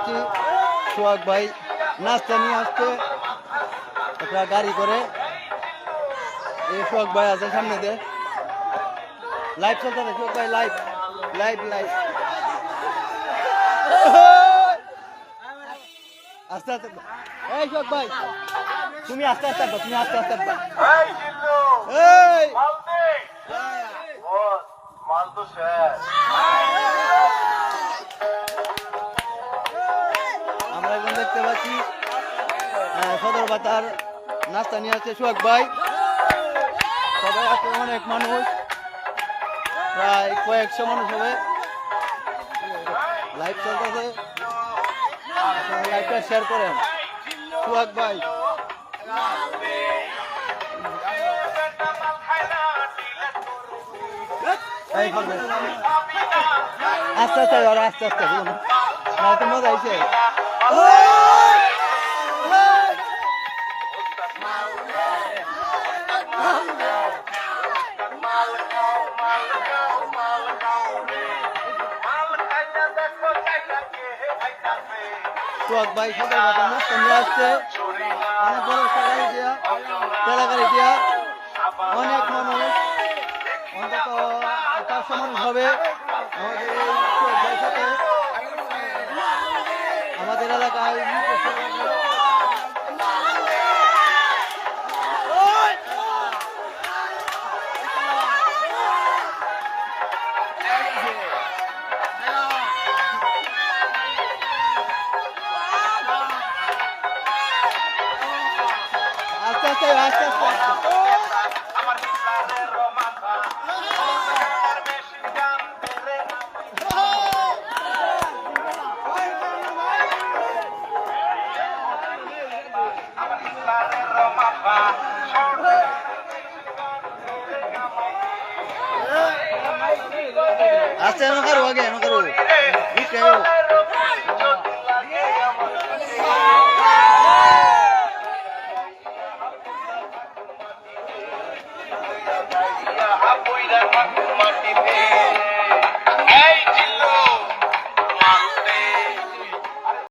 পাচ্ছি সোহাগ ভাই নাস্তা নিয়ে আসছে একটা গাড়ি করে। এই সোহাগ ভাই আছে সামনে দিয়ে লাইভ চলতে থাকে। সোহাগ ভাই লাইভ লাইভ লাইভ আস্তে আস্তে। এই সোহাগ ভাই তুমি আস্তে আস্তে আসবা, তুমি আস্তে আস্তে আসবা। এই আমরা এখন দেখতে পাচ্ছি সদর বাতার নাস্তা নিয়ে আসছে সোহাগ ভাই। সবাই আছে অনেক মানুষ, প্রায় কয়েকশো মানুষ হবে। লাইভ চলতেছে, লাইভটা শেয়ার করেন সোহাগ ভাই। আস্তে আস্তে আস্তে আস্তে না তো মজা আইছে। সোহাগ ভাই সদর বাজার নাস্তা নিয়ে আসছে অনেক বড় একটা গাড়ি দিয়া, তেলা গাড়ি দিয়া। অনেক মানুষ, অন্তত 400 মানুষ হবে আমাদের এই সোহাগ ভাইয়ের সাথে। আমাদের এলাকায় আস্তে আস্তে আস্তে আস্তে আস্তে এনো কারো আগে এনো কারো